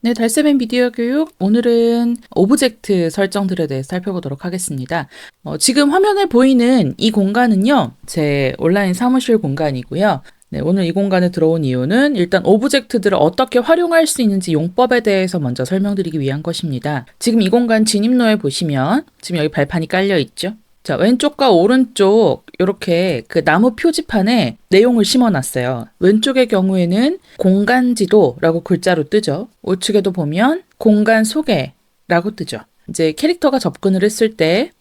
네, 달쌤의 미디어 교육. 오늘은 오브젝트 설정들에 대해서 살펴보도록 하겠습니다. 지금 화면에 보이는 이 공간은요, 제 온라인 사무실 공간이고요. 네, 오늘 이 공간에 들어온 이유는 일단 오브젝트들을 어떻게 활용할 수 있는지 용법에 대해서 먼저 설명드리기 위한 것입니다. 지금 이 공간 진입로에 보시면 지금 여기 발판이 깔려 있죠? 자, 왼쪽과 오른쪽 이렇게 그 나무 표지판에 내용을 심어놨어요. 왼쪽의 경우에는 공간지도라고 글자로 뜨죠. 우측에도 보면 공간 소개라고 뜨죠. 이제 캐릭터가 접근을 했을 때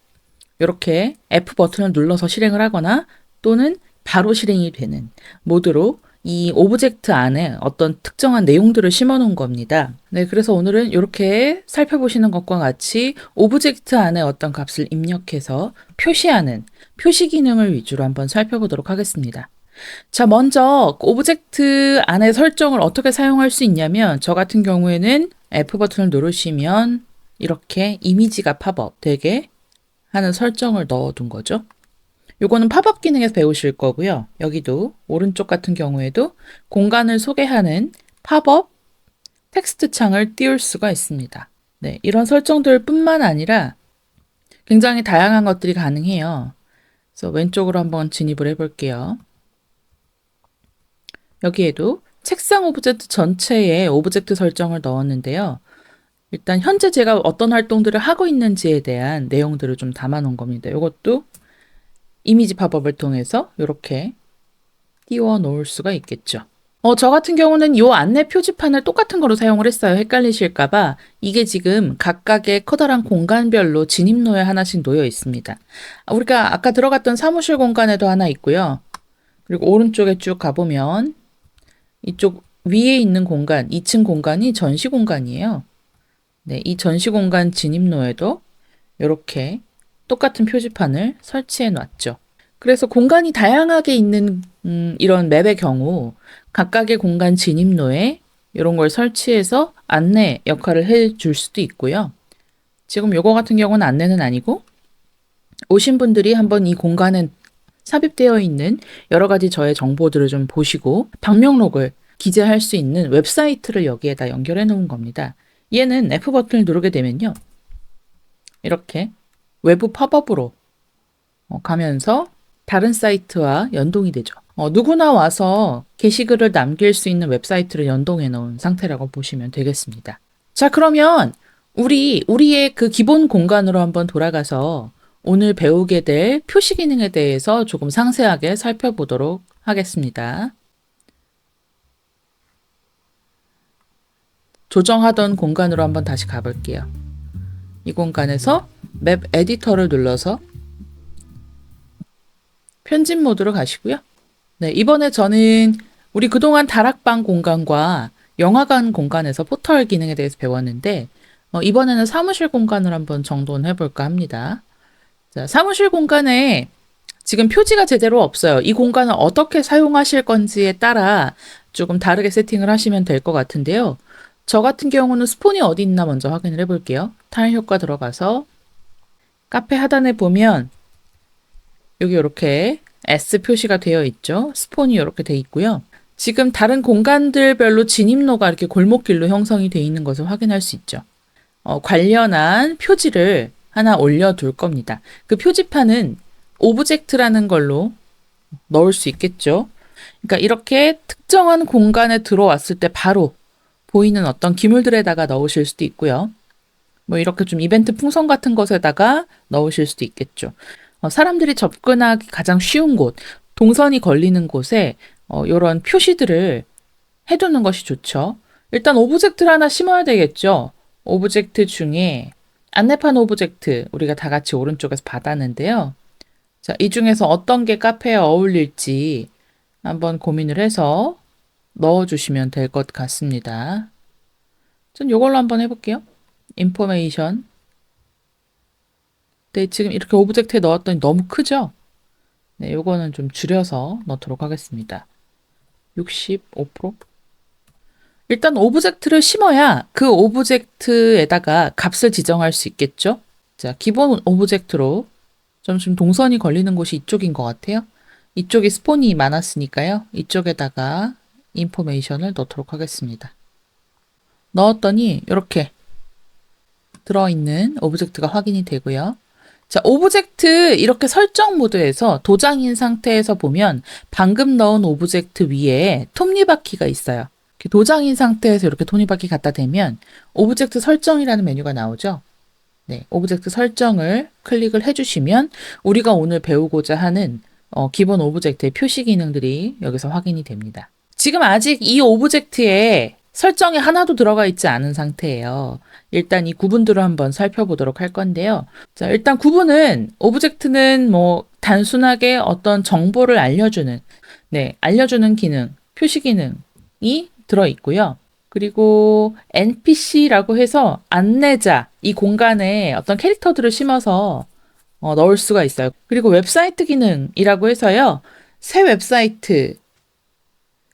이렇게 F 버튼을 눌러서 실행을 하거나 또는 바로 실행이 되는 모드로 이 오브젝트 안에 어떤 특정한 내용들을 심어 놓은 겁니다. 네, 그래서 오늘은 이렇게 살펴보시는 것과 같이 오브젝트 안에 어떤 값을 입력해서 표시하는 표시 기능을 위주로 한번 살펴보도록 하겠습니다. 자, 먼저 오브젝트 안에 설정을 어떻게 사용할 수 있냐면 저 같은 경우에는 F 버튼을 누르시면 이렇게 이미지가 팝업 되게 하는 설정을 넣어둔 거죠. 요거는 팝업 기능에서 배우실 거고요. 여기도 오른쪽 같은 경우에도 공간을 소개하는 팝업 텍스트 창을 띄울 수가 있습니다. 네, 이런 설정들 뿐만 아니라 굉장히 다양한 것들이 가능해요. 그래서 왼쪽으로 한번 진입을 해볼게요. 여기에도 책상 오브젝트 전체에 오브젝트 설정을 넣었는데요. 일단 현재 제가 어떤 활동들을 하고 있는지에 대한 내용들을 좀 담아 놓은 겁니다. 이것도 이미지 팝업을 통해서 이렇게 띄워 놓을 수가 있겠죠. 저 같은 경우는 이 안내 표지판을 똑같은 거로 사용을 했어요. 헷갈리실까봐. 이게 지금 각각의 커다란 공간별로 진입로에 하나씩 놓여 있습니다. 우리가 아까 들어갔던 사무실 공간에도 하나 있고요. 그리고 오른쪽에 쭉 가보면 이쪽 위에 있는 공간, 2층 공간이 전시 공간이에요. 네, 이 전시 공간 진입로에도 이렇게 똑같은 표지판을 설치해 놨죠. 그래서 공간이 다양하게 있는 이런 맵의 경우 각각의 공간 진입로에 이런 걸 설치해서 안내 역할을 해줄 수도 있고요. 지금 요거 같은 경우는 안내는 아니고 오신 분들이 한번 이 공간에 삽입되어 있는 여러 가지 저의 정보들을 좀 보시고 방명록을 기재할 수 있는 웹사이트를 여기에다 연결해 놓은 겁니다. 얘는 F 버튼을 누르게 되면요. 이렇게 외부 팝업으로 가면서 다른 사이트와 연동이 되죠. 누구나 와서 게시글을 남길 수 있는 웹사이트를 연동해 놓은 상태라고 보시면 되겠습니다. 자, 그러면 우리의 그 기본 공간으로 한번 돌아가서 오늘 배우게 될 표시 기능에 대해서 조금 상세하게 살펴보도록 하겠습니다. 조정하던 공간으로 한번 다시 가볼게요. 이 공간에서 맵 에디터를 눌러서 편집 모드로 가시고요. 네, 이번에 저는 우리 그동안 다락방 공간과 영화관 공간에서 포털 기능에 대해서 배웠는데 이번에는 사무실 공간을 한번 정돈해 볼까 합니다. 자, 사무실 공간에 지금 표지가 제대로 없어요. 이 공간을 어떻게 사용하실 건지에 따라 조금 다르게 세팅을 하시면 될 것 같은데요. 저 같은 경우는 스폰이 어디 있나 먼저 확인을 해볼게요. 타일 효과 들어가서 카페 하단에 보면 여기 이렇게 S 표시가 되어 있죠. 스폰이 이렇게 돼 있고요. 지금 다른 공간들별로 진입로가 이렇게 골목길로 형성이 되어 있는 것을 확인할 수 있죠. 관련한 표지를 하나 올려둘 겁니다. 그 표지판은 오브젝트라는 걸로 넣을 수 있겠죠. 그러니까 이렇게 특정한 공간에 들어왔을 때 바로 보이는 어떤 기물들에다가 넣으실 수도 있고요. 뭐 이렇게 좀 이벤트 풍선 같은 것에다가 넣으실 수도 있겠죠. 사람들이 접근하기 가장 쉬운 곳, 동선이 걸리는 곳에 이런 표시들을 해두는 것이 좋죠. 일단 오브젝트를 하나 심어야 되겠죠. 오브젝트 중에 안내판 오브젝트 우리가 다 같이 오른쪽에서 받았는데요. 자, 이 중에서 어떤 게 카페에 어울릴지 한번 고민을 해서 넣어주시면 될 것 같습니다. 전 이걸로 한번 해볼게요. 인포메이션. 네, 지금 이렇게 오브젝트에 넣었더니 너무 크죠? 네, 요거는 좀 줄여서 넣도록 하겠습니다. 65%? 일단 오브젝트를 심어야 그 오브젝트에다가 값을 지정할 수 있겠죠? 자, 기본 오브젝트로 좀 동선이 걸리는 곳이 이쪽인 것 같아요. 이쪽이 스폰이 많았으니까요. 이쪽에다가 인포메이션을 넣도록 하겠습니다. 넣었더니 이렇게 들어있는 오브젝트가 확인이 되고요. 자, 오브젝트 이렇게 설정 모드에서 도장인 상태에서 보면 방금 넣은 오브젝트 위에 톱니바퀴가 있어요. 이렇게 도장인 상태에서 이렇게 톱니바퀴 갖다 대면 오브젝트 설정이라는 메뉴가 나오죠. 네, 오브젝트 설정을 클릭을 해주시면 우리가 오늘 배우고자 하는 기본 오브젝트의 표시 기능들이 여기서 확인이 됩니다. 지금 아직 이 오브젝트에 설정이 하나도 들어가 있지 않은 상태예요. 일단 이 구분들을 한번 살펴보도록 할 건데요. 자, 일단 구분은 오브젝트는 뭐 단순하게 어떤 정보를 알려주는, 네, 알려주는 기능, 표시 기능이 들어 있고요. 그리고 NPC라고 해서 안내자, 이 공간에 어떤 캐릭터들을 심어서 넣을 수가 있어요. 그리고 웹사이트 기능이라고 해서요. 새 웹사이트,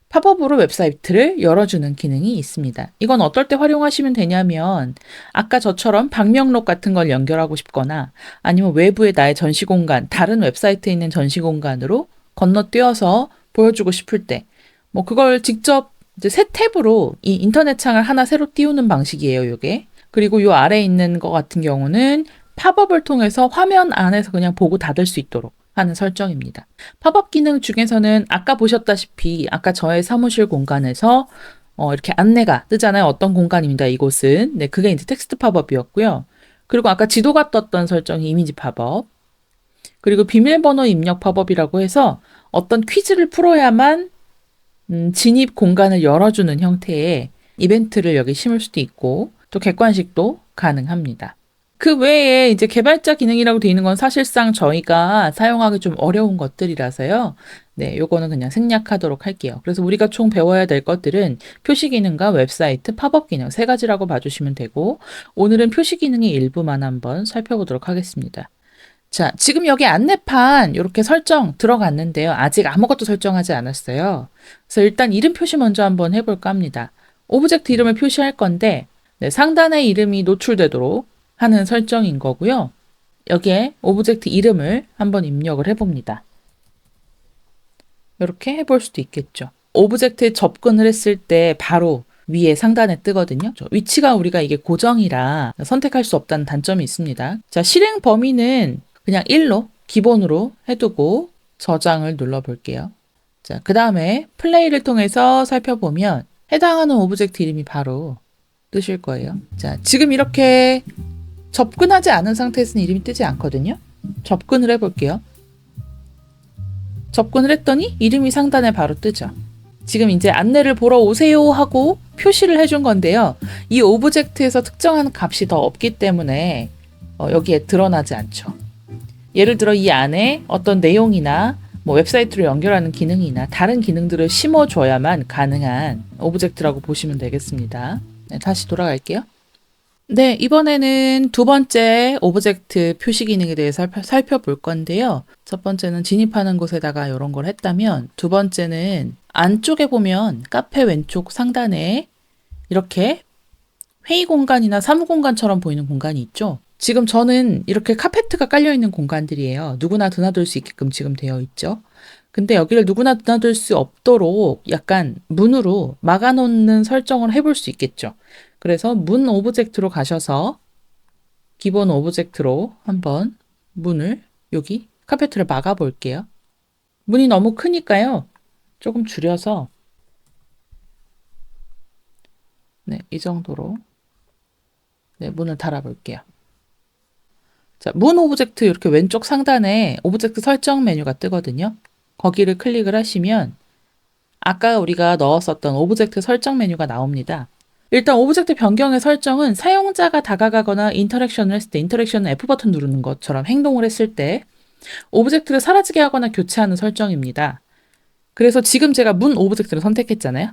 팝업으로 웹사이트를 열어주는 기능이 있습니다. 이건 어떨 때 활용하시면 되냐면 아까 저처럼 방명록 같은 걸 연결하고 싶거나 아니면 외부의 나의 전시 공간, 다른 웹사이트에 있는 전시 공간으로 건너뛰어서 보여주고 싶을 때 뭐 그걸 직접 이제 새 탭으로 이 인터넷 창을 하나 새로 띄우는 방식이에요, 이게. 그리고 요 아래에 있는 것 같은 경우는 팝업을 통해서 화면 안에서 그냥 보고 닫을 수 있도록 하는 설정입니다. 팝업 기능 중에서는 아까 보셨다시피 아까 저의 사무실 공간에서 이렇게 안내가 뜨잖아요. 어떤 공간입니다. 이곳은. 네, 그게 이제 텍스트 팝업이었고요. 그리고 아까 지도가 떴던 설정이 이미지 팝업. 그리고 비밀번호 입력 팝업이라고 해서 어떤 퀴즈를 풀어야만 진입 공간을 열어주는 형태의 이벤트를 여기 심을 수도 있고 또 객관식도 가능합니다. 그 외에 이제 개발자 기능이라고 되어 있는 건 사실상 저희가 사용하기 좀 어려운 것들이라서요. 네, 요거는 그냥 생략하도록 할게요. 그래서 우리가 총 배워야 될 것들은 표시 기능과 웹사이트, 팝업 기능 세 가지라고 봐주시면 되고 오늘은 표시 기능의 일부만 한번 살펴보도록 하겠습니다. 자, 지금 여기 안내판 이렇게 설정 들어갔는데요. 아직 아무것도 설정하지 않았어요. 그래서 일단 이름 표시 먼저 한번 해볼까 합니다. 오브젝트 이름을 표시할 건데 네, 상단에 이름이 노출되도록 하는 설정인 거고요. 여기에 오브젝트 이름을 한번 입력을 해봅니다. 이렇게 해볼 수도 있겠죠. 오브젝트에 접근을 했을 때 바로 위에 상단에 뜨거든요. 위치가 우리가 이게 고정이라 선택할 수 없다는 단점이 있습니다. 자, 실행 범위는 그냥 1로 기본으로 해두고 저장을 눌러볼게요. 자, 그 다음에 플레이를 통해서 살펴보면 해당하는 오브젝트 이름이 바로 뜨실 거예요. 자, 지금 이렇게 접근하지 않은 상태에서는 이름이 뜨지 않거든요. 접근을 해볼게요. 접근을 했더니 이름이 상단에 바로 뜨죠. 지금 이제 안내를 보러 오세요 하고 표시를 해준 건데요. 이 오브젝트에서 특정한 값이 더 없기 때문에 여기에 드러나지 않죠. 예를 들어 이 안에 어떤 내용이나 뭐 웹사이트로 연결하는 기능이나 다른 기능들을 심어줘야만 가능한 오브젝트라고 보시면 되겠습니다. 네, 다시 돌아갈게요. 네, 이번에는 두 번째 오브젝트 표시 기능에 대해서 살펴볼 건데요. 첫 번째는 진입하는 곳에다가 이런 걸 했다면 두 번째는 안쪽에 보면 카페 왼쪽 상단에 이렇게 회의 공간이나 사무 공간처럼 보이는 공간이 있죠. 지금 저는 이렇게 카페트가 깔려있는 공간들이에요. 누구나 드나들 수 있게끔 지금 되어 있죠. 근데 여기를 누구나 드나들 수 없도록 약간 문으로 막아놓는 설정을 해볼 수 있겠죠. 그래서 문 오브젝트로 가셔서 기본 오브젝트로 한번 문을 여기 카페트를 막아 볼게요. 문이 너무 크니까요. 조금 줄여서 네, 이 정도로 네, 문을 달아 볼게요. 자, 문 오브젝트 이렇게 왼쪽 상단에 오브젝트 설정 메뉴가 뜨거든요. 거기를 클릭을 하시면 아까 우리가 넣었었던 오브젝트 설정 메뉴가 나옵니다. 일단 오브젝트 변경의 설정은 사용자가 다가가거나 인터랙션을 했을 때 인터랙션은 F 버튼 누르는 것처럼 행동을 했을 때 오브젝트를 사라지게 하거나 교체하는 설정입니다. 그래서 지금 제가 문 오브젝트를 선택했잖아요.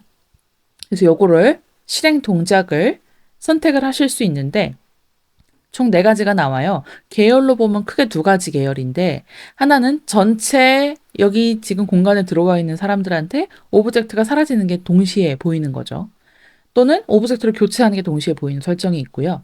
그래서 요거를 실행 동작을 선택을 하실 수 있는데 총 4가지가 나와요. 계열로 보면 크게 2가지 계열인데 하나는 전체 여기 지금 공간에 들어와 있는 사람들한테 오브젝트가 사라지는 게 동시에 보이는 거죠. 또는 오브젝트를 교체하는 게 동시에 보이는 설정이 있고요.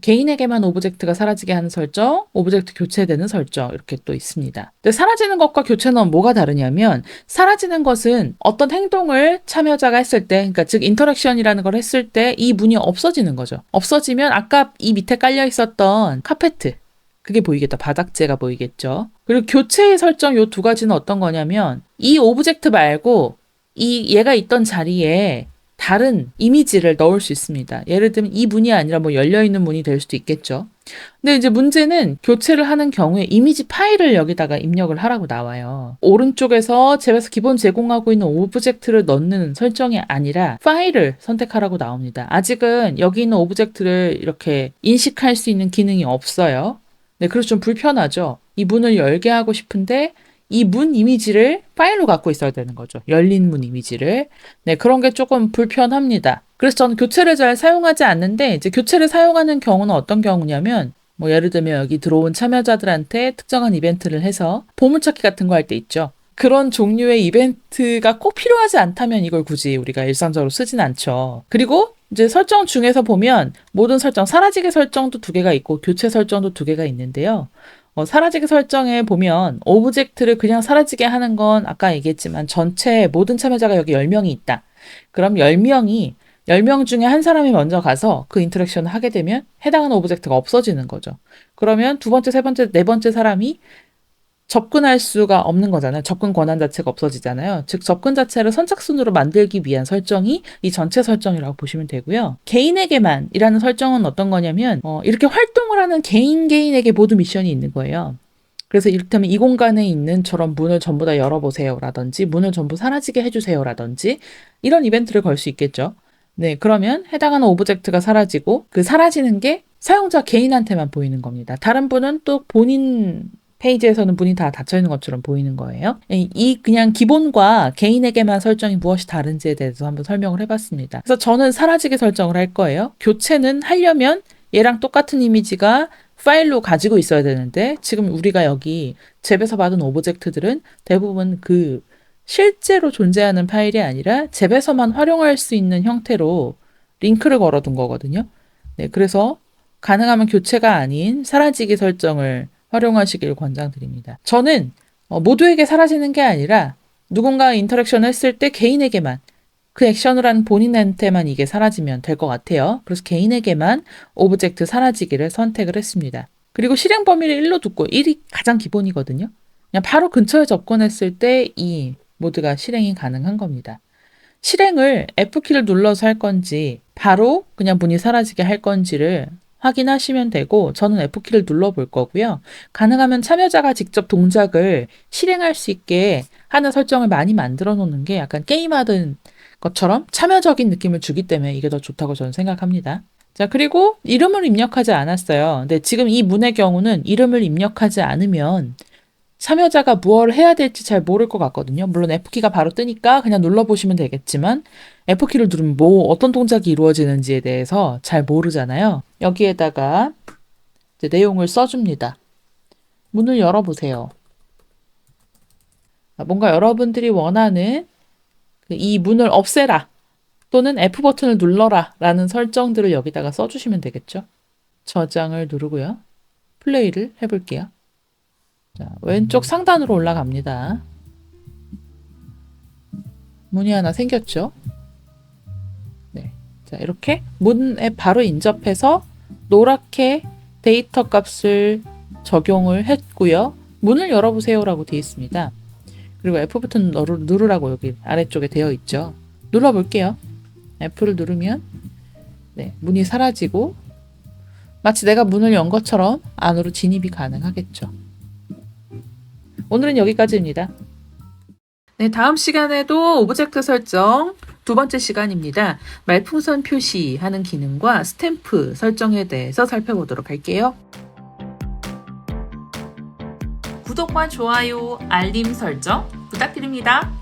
개인에게만 오브젝트가 사라지게 하는 설정, 오브젝트 교체되는 설정 이렇게 또 있습니다. 근데 사라지는 것과 교체는 뭐가 다르냐면 사라지는 것은 어떤 행동을 참여자가 했을 때, 그러니까 즉 인터랙션이라는 걸 했을 때 이 문이 없어지는 거죠. 없어지면 아까 이 밑에 깔려 있었던 카페트 그게 보이겠다. 바닥재가 보이겠죠. 그리고 교체의 설정 요 두 가지는 어떤 거냐면 이 오브젝트 말고 얘가 있던 자리에 다른 이미지를 넣을 수 있습니다. 예를 들면 이 문이 아니라 뭐 열려있는 문이 될 수도 있겠죠. 근데 이제 문제는 교체를 하는 경우에 이미지 파일을 여기다가 입력을 하라고 나와요. 오른쪽에서 잽에서 기본 제공하고 있는 오브젝트를 넣는 설정이 아니라 파일을 선택하라고 나옵니다. 아직은 여기 있는 오브젝트를 이렇게 인식할 수 있는 기능이 없어요. 네, 그래서 좀 불편하죠. 이 문을 열게 하고 싶은데 이 문 이미지를 파일로 갖고 있어야 되는 거죠. 열린 문 이미지를. 네, 그런 게 조금 불편합니다. 그래서 저는 교체를 잘 사용하지 않는데 이제 교체를 사용하는 경우는 어떤 경우냐면 뭐 예를 들면 여기 들어온 참여자들한테 특정한 이벤트를 해서 보물찾기 같은 거 할 때 있죠. 그런 종류의 이벤트가 꼭 필요하지 않다면 이걸 굳이 우리가 일상적으로 쓰진 않죠. 그리고 이제 설정 중에서 보면 모든 설정, 사라지게 설정도 두 개가 있고 교체 설정도 두 개가 있는데요. 사라지게 설정에 보면 오브젝트를 그냥 사라지게 하는 건 아까 얘기했지만 전체 모든 참여자가 여기 10명이 있다. 그럼 10명 중에 한 사람이 먼저 가서 그 인터랙션을 하게 되면 해당하는 오브젝트가 없어지는 거죠. 그러면 두 번째, 세 번째, 네 번째 사람이 접근할 수가 없는 거잖아요. 접근 권한 자체가 없어지잖아요. 즉 접근 자체를 선착순으로 만들기 위한 설정이 이 전체 설정이라고 보시면 되고요. 개인에게만이라는 설정은 어떤 거냐면 이렇게 활동을 하는 개인에게 모두 미션이 있는 거예요. 그래서 이를테면 이 공간에 있는 저런 문을 전부 다 열어보세요 라든지 문을 전부 사라지게 해주세요 라든지 이런 이벤트를 걸 수 있겠죠. 네, 그러면 해당하는 오브젝트가 사라지고 그 사라지는 게 사용자 개인한테만 보이는 겁니다. 다른 분은 또 본인 페이지에서는 문이 다 닫혀 있는 것처럼 보이는 거예요. 이 그냥 기본과 개인에게만 설정이 무엇이 다른지에 대해서 한번 설명을 해봤습니다. 그래서 저는 사라지게 설정을 할 거예요. 교체는 하려면 얘랑 똑같은 이미지가 파일로 가지고 있어야 되는데 지금 우리가 여기 잽에서 받은 오브젝트들은 대부분 그 실제로 존재하는 파일이 아니라 잽에서만 활용할 수 있는 형태로 링크를 걸어둔 거거든요. 네, 그래서 가능하면 교체가 아닌 사라지기 설정을 활용하시길 권장드립니다. 저는 모두에게 사라지는 게 아니라 누군가 인터랙션을 했을 때 개인에게만 그 액션을 한 본인한테만 이게 사라지면 될 것 같아요. 그래서 개인에게만 오브젝트 사라지기를 선택을 했습니다. 그리고 실행 범위를 1로 두고 1이 가장 기본이거든요. 그냥 바로 근처에 접근했을 때 이 모드가 실행이 가능한 겁니다. 실행을 F키를 눌러서 할 건지 바로 그냥 문이 사라지게 할 건지를 확인하시면 되고 저는 F키를 눌러볼 거고요. 가능하면 참여자가 직접 동작을 실행할 수 있게 하는 설정을 많이 만들어 놓는 게 약간 게임하던 것처럼 참여적인 느낌을 주기 때문에 이게 더 좋다고 저는 생각합니다. 자, 그리고 이름을 입력하지 않았어요. 근데 지금 이 문의 경우는 이름을 입력하지 않으면 참여자가 무엇을 해야 될지 잘 모를 것 같거든요. 물론 F키가 바로 뜨니까 그냥 눌러보시면 되겠지만 F키를 누르면 어떤 동작이 이루어지는지에 대해서 잘 모르잖아요. 여기에다가 이제 내용을 써줍니다. 문을 열어보세요. 뭔가 여러분들이 원하는 이 문을 없애라 또는 F 버튼을 눌러라 라는 설정들을 여기다가 써주시면 되겠죠. 저장을 누르고요. 플레이를 해볼게요. 자, 왼쪽 상단으로 올라갑니다. 문이 하나 생겼죠? 네. 자, 이렇게 문에 바로 인접해서 노랗게 데이터 값을 적용을 했고요. 문을 열어보세요라고 되어 있습니다. 그리고 F 버튼 누르라고 여기 아래쪽에 되어 있죠. 눌러볼게요. F를 누르면 네, 문이 사라지고 마치 내가 문을 연 것처럼 안으로 진입이 가능하겠죠. 오늘은 여기까지입니다. 네, 다음 시간에도 오브젝트 설정 두 번째 시간입니다. 말풍선 표시하는 기능과 스탬프 설정에 대해서 살펴보도록 할게요. 구독과 좋아요, 알림 설정 부탁드립니다.